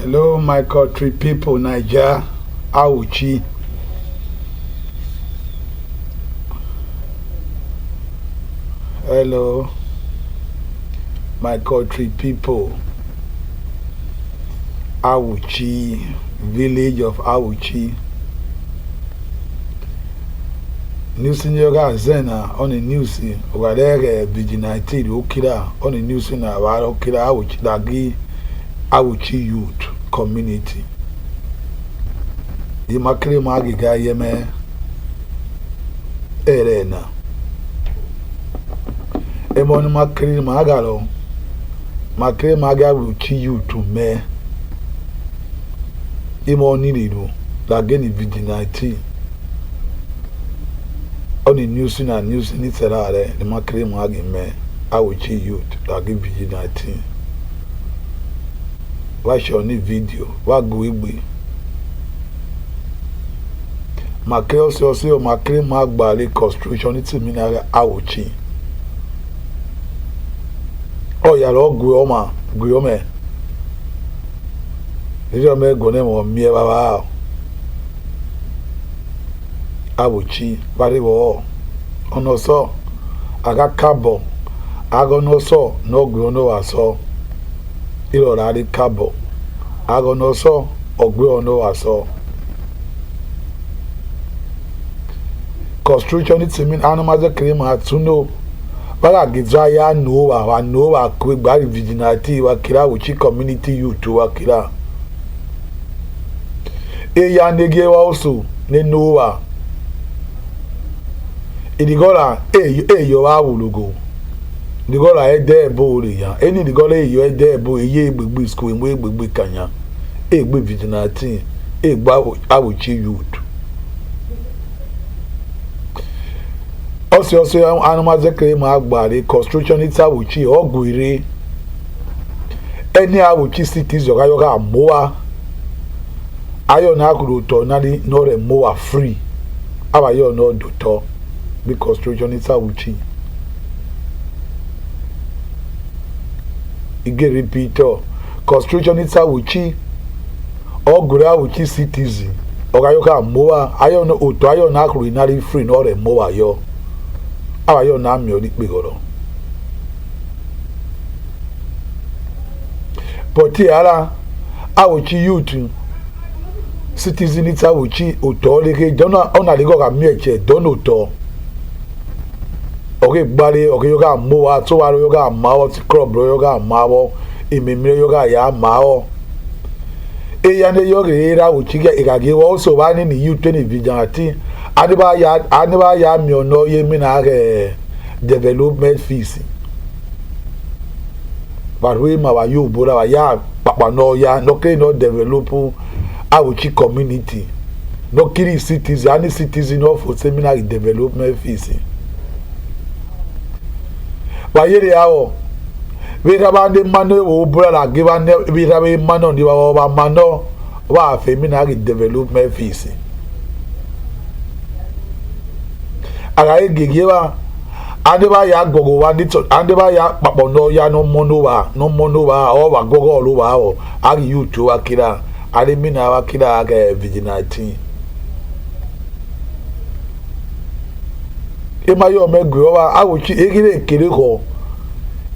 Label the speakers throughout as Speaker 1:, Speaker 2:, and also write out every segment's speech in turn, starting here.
Speaker 1: Hello, my country people, Niger, Auchi. Hello, my country people, Auchi, village of Auchi. News in your Zena on the news, over there, vigilante, Okira, on the news in our Okira, Auchi, Dagi, Auchi youth community. The Makri Magiga Yeme Erena. Emon Makri Magalo Makri Maga will chi you to me. Emon Nidu, Lageni vigilante. On the news in a news in Iterare, the Makri Magi me, I will chi youth, Lagi vigilante. Why show any video? What go we? Makri also say Makri Magbali construction. It's a mineral Auchi. Oh, you're all Guioma, Guiome. You may go name on me about Auchi, very well. Oh, no, so I got cabo. I got no so, no Guiono, I saw. It already cabo. I got no so, or Guiono, I saw. Construction, it's a mean animal cream to know. Baga gizaya no quick bari vigilante wakira uchi community youth wakira ya nege wa also ne noa idigola yo wa wulugo digola ede bo re ya eni digola yo ede bo eye gbegbe school enwe gbegbe kanya egbe vigilante egba awuchi youth. Also, animals Magbari construction it's Awuchi or Guire. Any Awuchi cities of Ayoga Moa Ayonakuru Tonali nor a Moa free. Our yo no do be construction it's Awuchi. Again repeat construction it's Awuchi or Gura Awuchi cities or Ayoga Moa Ayon Oto Ayonakuru nari free nor a Moa yo. How are you now? Me only bigoro. But here, Auchi youth citizen it's Auchi Oto. Like don't na go ga meche don't Oto. Okay, bali okay yoga moa so waro yoga mao crop yoga mao imimire yoga ya mao. Eyane yoga era Auchi ga igage also wani ni youth ni vigilante. Adiba ya mi ono ye mi na development fees. But we ma wa yo bora wa ya papa no ya no ke no develop Auchi community. No kiri cities any citizen of for seminar development fees. Wa yere awo. We rabande mano wo bora la give an we rabe mano di wa mano wa femina development fees. Agaye gigewa andeba ya gogo wa nito andeba ya papono ya no mono wa o wa gogo olu wa o agi yutu wa kira ali mina wa kira aga vigilante ema yo megwe wa awuchi egire ekere ko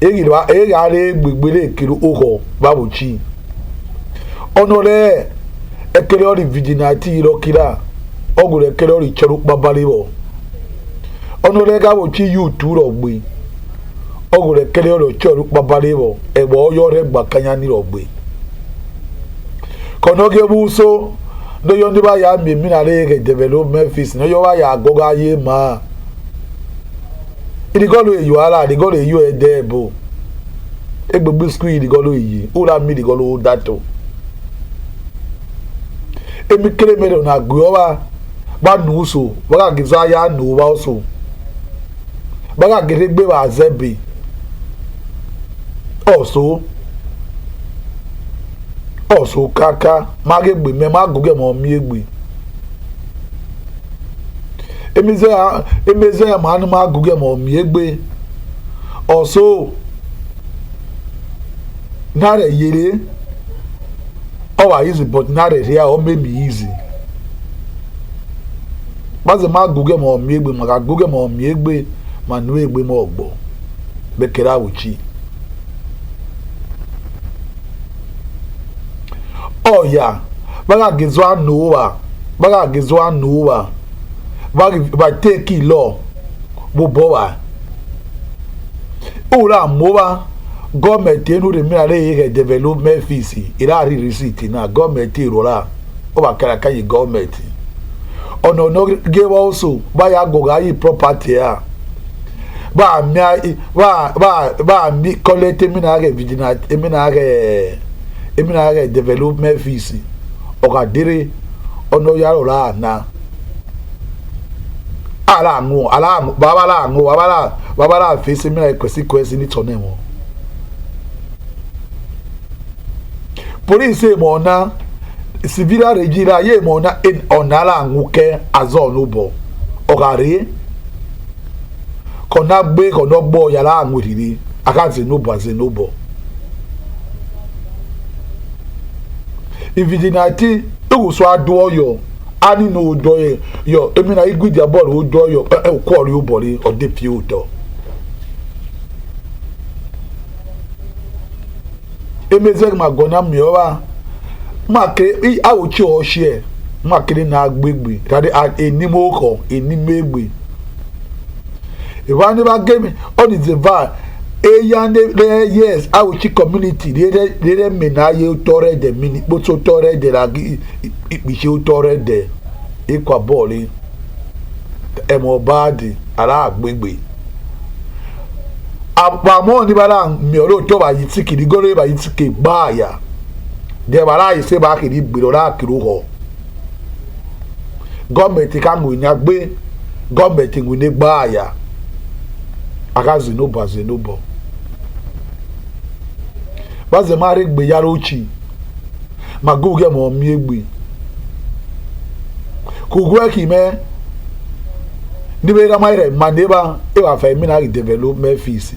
Speaker 1: egire wa egare gbegbere ekere ogo babuchi onore ekere ori vigilante iro kira ogure ekere ori cheru babalibo Onorega wochi youth rogbe ogure kele oro choru babalebo egbo oyore gbakanya ni rogbe konoge buso no yondi ba ya mi na re development fees no yo wa ya goga ye ma idigolo eyu ala idigolo eyu edebo egbegbe school idigolo yi ura mi idigolo dato emi kele mere na gwe ba nuso wa giza ya nu wa so baga geregbe wa zebi also kaka magegbe me magoge mo mi egbe emeze ya ma anu magoge mo mi egbe also nare yere Our easy, but not it here, or maybe easy. But the man Google more maybe, my Google more maybe, my new way more bo. Bekera uchi. Oh yeah, baga gizwa noa, baga gizwa noa. Baga take law, bo boa. Ura mowa. Government enu de mina le development fees ira ri receipt na government rola o ba kara kan government ono no give also ba ya go ga property a ba mi collect mina ga vigilante mina ga development fees o ga dire ono ya rola na ala ngo baba la fees mina kwesi ni tonemo. Police mona civil regina ye mona in onala nguke azon ubo ogare kona gbe kona gbo yala nguriri akazi nubo azinubo ividinati uguso ado yo ani no do yo emina igudi abol odo yo ko ri ubori ode piudo emezek magona miowa make awuchi ohie make na agbegbe tadi enimoko enimegbe iwani ba game on is the va yes awuchi community they mena ye tore de mini boto tore de la ipiche tore de ikwa boli emobadi ara agbegbe apamo ni bala mi oro to ba yitiki di gore ba yitiki baya de bala ise ba kiri gbirora kiro ho government kan go nya gbe government ngu ne baya akazi no baze no bo baze mari gbe yara uchi maguge mo mi egbe kugwe ki me ni be ramaire maneba e wa fa mi na development fees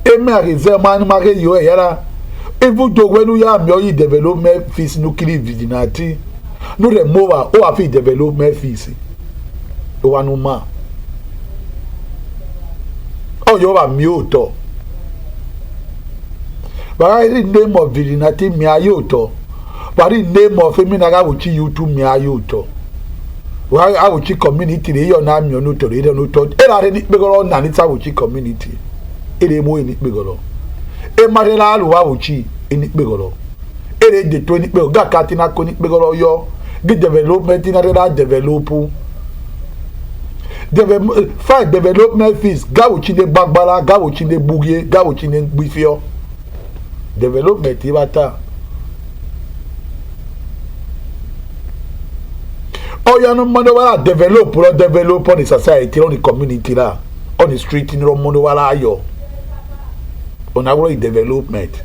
Speaker 1: eme arize man mare yo yara evu dogwenu ya mi oyi development fees no kiri vigilante no re mowa o afi development fees o wa no ma o yo ba mi o to ba ri name of vigilante mi ayo to but the name of Feminaga which you to me are you to. Why I would community, your name, your no to read no to. Era any bigger on Nanita which community. It is more in it bigger. A Marilla Luachi in it bigger. It is the 20 bill, got Katina Conic bigger yo. Good development in a develop. Five development fees, Gauchin the Bagbala, Gauchin the Boogie, Gauchin the Bifio. Development, Ivata. Oh, you know, Monowala develop on the society, on the community, on the street, in Monowala, yo. On our development.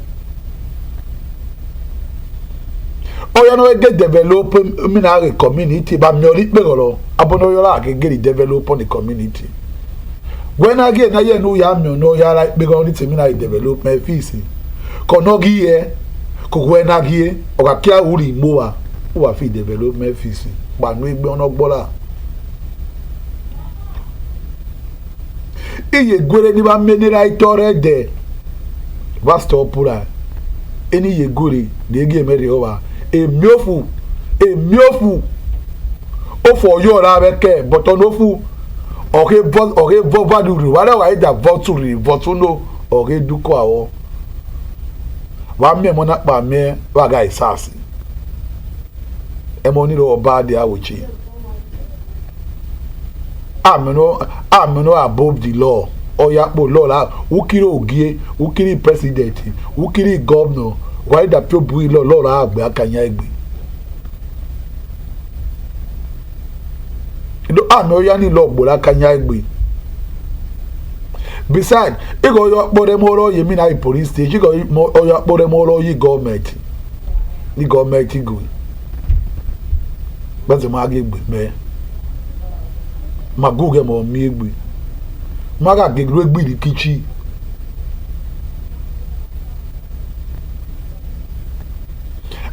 Speaker 1: Oh, you know, get develop in our community, but no, it begolo. Abonoyola can get it develop on the community. When again, I know you know, you like begoni to me, I development fees. Konogi, Kugwenagi, or Akia Uri Moa, who are feed development fees. But we be on a bola. Iye gure ni ba meni right already. Vast opura. Any ye guri de ge meri over. E miofu. O for you la beke but on ofu. Oke vadu. Wala wa ida votu no. Oke duko awo. Wa me mona pa me wa ga isasi. Emoni lo bad dia wuchi. Ameno above the law. Oya po law la. Ukiri ogie, ukiri president, ukiri governor. Why da pio bui law la agbe akanya egbe. Ido ame ya ni law bola akanya egbe. Besides, ego yo pore moro yemi na police station, ego yo pore moro yi government. Ni government go. But the magigbe me maguge mo miegbe maga gegro egbe di kichi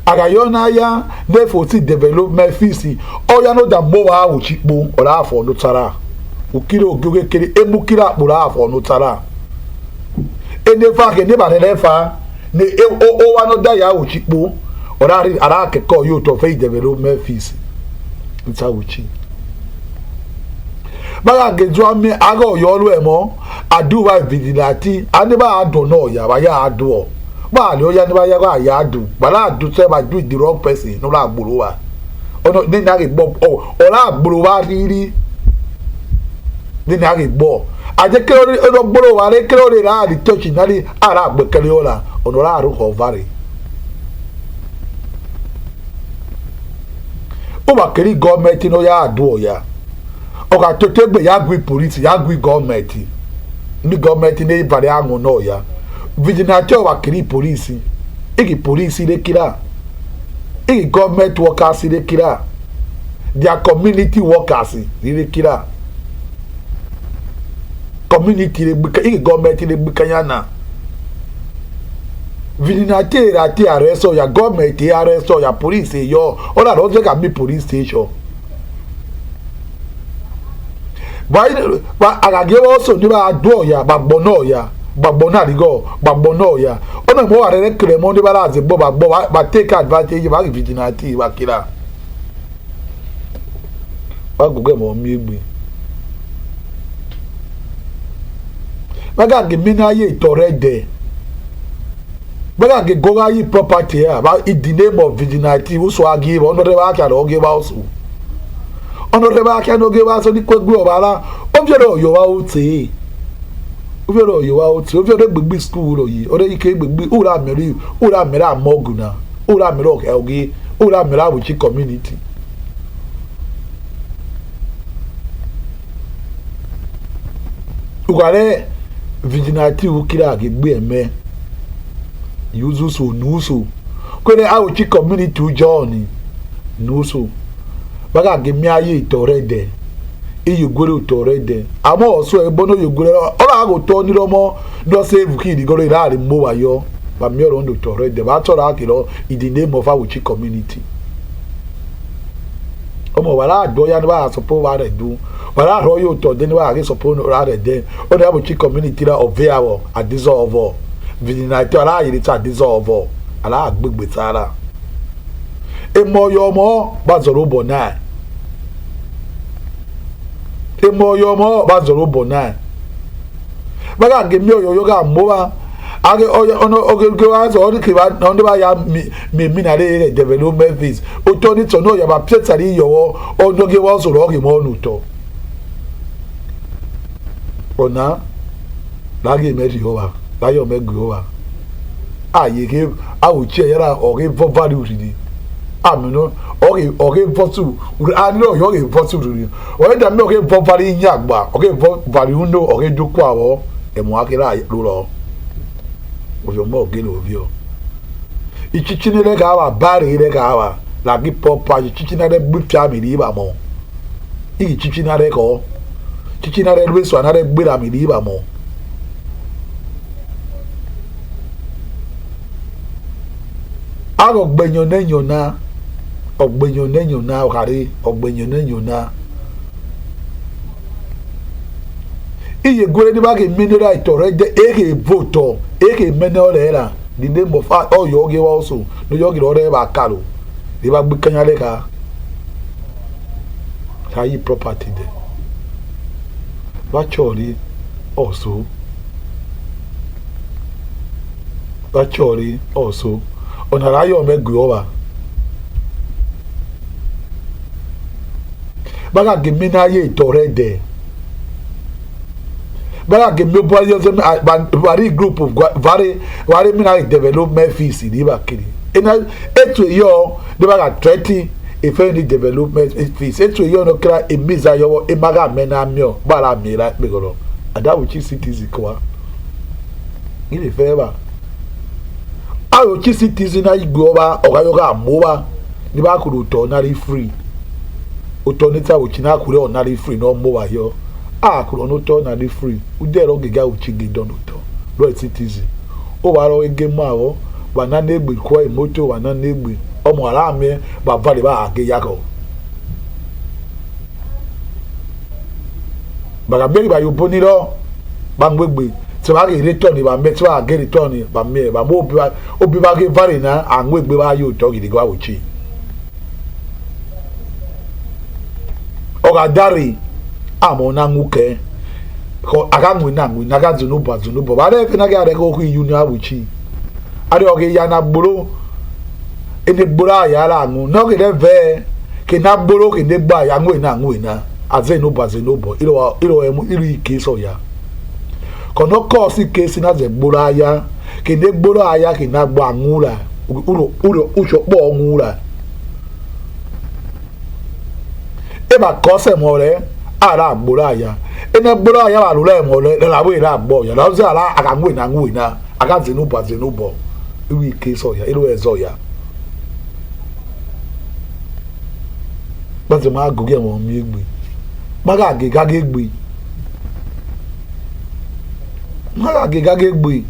Speaker 1: agayona ya na-efoti development fees oya no da mgbowa ahụ chikpo ọrụ afọ nụtara ukiri ogoge kiri emukiri akpụrụ afọ nụtara enefa ke ne barefa ne owa no da ya ahụ chikpo ọrụ ara akẹ́kọ̀ọ́ yóò tọ́ fẹ́ development fees nta wuchi baga geju ami aga oyolu emo aduwa vigilante ani ba ado no ya ba ya ado ba le oya ni ba ya ga ya ado ba la ado se ba do the wrong person no la gboro wa ono ni na ge gbo o la gboro wa riri ni na ge gbo aje ke o gboro wa re ke o re ra di church na ni ara gbekele ola ono la ru ko vare o ba keri government no ya ado ya oka totegbe ya gwi police ya gwi government ni government ne bare anwo no ya vigilante wa kiri police igi police le kira igi government workers le kira their community workers le kira community le buka igi government le buka yana vigilante rati arrest ya government arrest ya police yo ola lo je ka mi police station ba agage wo so ni ba do ya gbagbo na rigo gbagbo no ya ona mo wa re kire mo ni ba la ze bo ba take advantage ba vigilante ba kira ba gugu mo mi egbe ba ga ge mi na ye itore de ba ga ge go ga yi property ya ba in the name of vigilante wo so agi bo no re ba ka ro ge ba so ono re ba ka no ge ba so ni ko gbe obara o fere oyo wa o ti o fere gbegbe school ro yi o re ike gbegbe ura meri amoguna ura meri o ke ogi ura meri abuchi community ugare vigilante ukira ge gbe eme yuzu so nuso kwere abuchi community ujoni nuso baga ge mi aye itore de iyo gore utore de amo oso ebono yo gore ora ago to ni romo do save ki di gore ira mo wa yo ba mi oro ndo tore de ba tora akiro in the name of our community omo wala ado ya ni ba support wa re do wala ro yo to de ni wa re support ra re de o de our community ra oveawo adissolve vigilante ara yiri ta dissolve ala agbegbe tara emo yo mo ba zoro bo na emo yo mo ba zoro bo na baga ge mi yo ga mo ba age ono oge wa so ri ki ba no ba ya mi na re development fees o to ni to no ya ba psetari yo o no ge wa so ro ge mo nu to ona la ge me ri o ba la yo me gbe o ba aye ke awuchi yara o ge for value ri amino oge votu anilo yo ge votu ri o da me oge vo vari nyagba oge vo vari uno oge duku awo emu akira lo o yo mo ge lo bi o ichichi ni le ga wa bari le ga wa la gi popa ichichi na le gbe mi ri ba mo ichichi na le ko chichi na le we so na le gbe ra mi ri ba mo ago gbenyo nenyo na ogbenyo nenyo na okare ogbenyo nenyo na iye gore ni ba ke mineral itore de eke voto eke mineral era the name of all yo ge wa so no yo ge ore ba kalo e ba gbe kanya le ka sai property de ba chori also onara yo me gbe oba baga ge mi na ye itore de baga ge me bo yo se very group of very mi na development fees ni ba kiri ena etu yo de baga 30 if any development fees etu yo no kra emiza yo e maga me na mio bara mi ra pe goro ada wuchi citizen kwa ile feba ayo chi citizen na igbo ba ogayoga moba ni ba kuru to na free oto ni ta wuchi na kuru na free no moba yo kuru no to na free ude ro gega wuchi gedon to lo citizen o wa ro ege ma wo wa na negbe ko moto wa na negbe ọmọ ara mi bàbá rẹ̀ bá àgé yakọ̀ bàgà bẹ́ẹ̀ bá yóò bó nílọ bá ń gbégbé tí wàá gé rétọ́ ni bá mẹ́ tí wàá gé rétọ́ ni bá mẹ́ bá mọ́ òbí bá gé bárẹ̀ náà à ń gbégbé bá yóò tọ́ gidi wá wò tsi ọ̀gá dárì àmọ́ náà ń kẹ́ akanwe na ngwe na gazu no ba de ke na ga de ko ku yu ni awuchi ade o ke ya na gboro ene gboro ya la ngu no ke de ve ke na gboro ke de gba ya ngwe na aze no ba ilo emu iri ke so ya kono ko si ke si na ze gboro ya ke de gboro ya ke na gba ngula ulo ucho po ngula e ba ko se mo re ara gboro ya ene gboro ya wa lule mo le la we la gbo ya la se ala aka ngwe na aka zenu bo iwi ke so ya ilo ezo ya baze ma agugi mo mi egbe maga ge ga ge egbe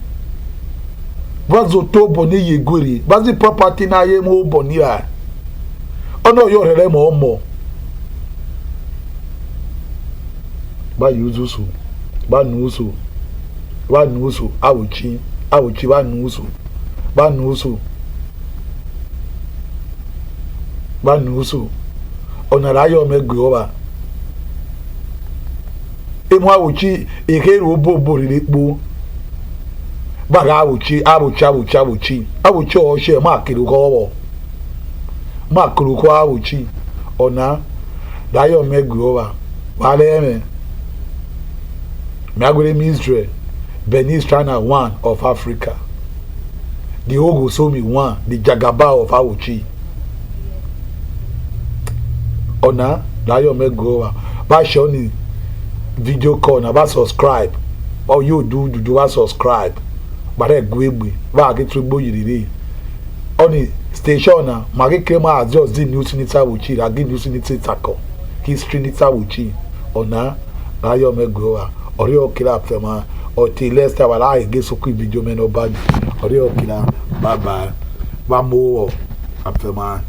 Speaker 1: bazo to bo ni yegwere bazi property na ye mo bo ni ra ono yo rere mo ba yuzusu ba nusu awuchi ba nusu onara yo megwe oba emu awuchi ekeru obo rilepo ba ga awuchi o se ma kiruko awuchi ona dayo megwe oba wale eme Miagwere Israel, Benin Strana 1 of Africa, the Ogusomi 1, the Jagaba of Awuchi. Ona, Dayo Megowa, ba shoni video call na ba subscribe, or you do subscribe, but I gwebe, ba get to bo yiri. Oni station na, magi krema adjust the news nita Awuchi, agi news nita tako, history nita Awuchi. Ona, Dayo Megowa. Ori okila fema oti lesta wala ege soku video meno bad ori okila bye bye ba mo afema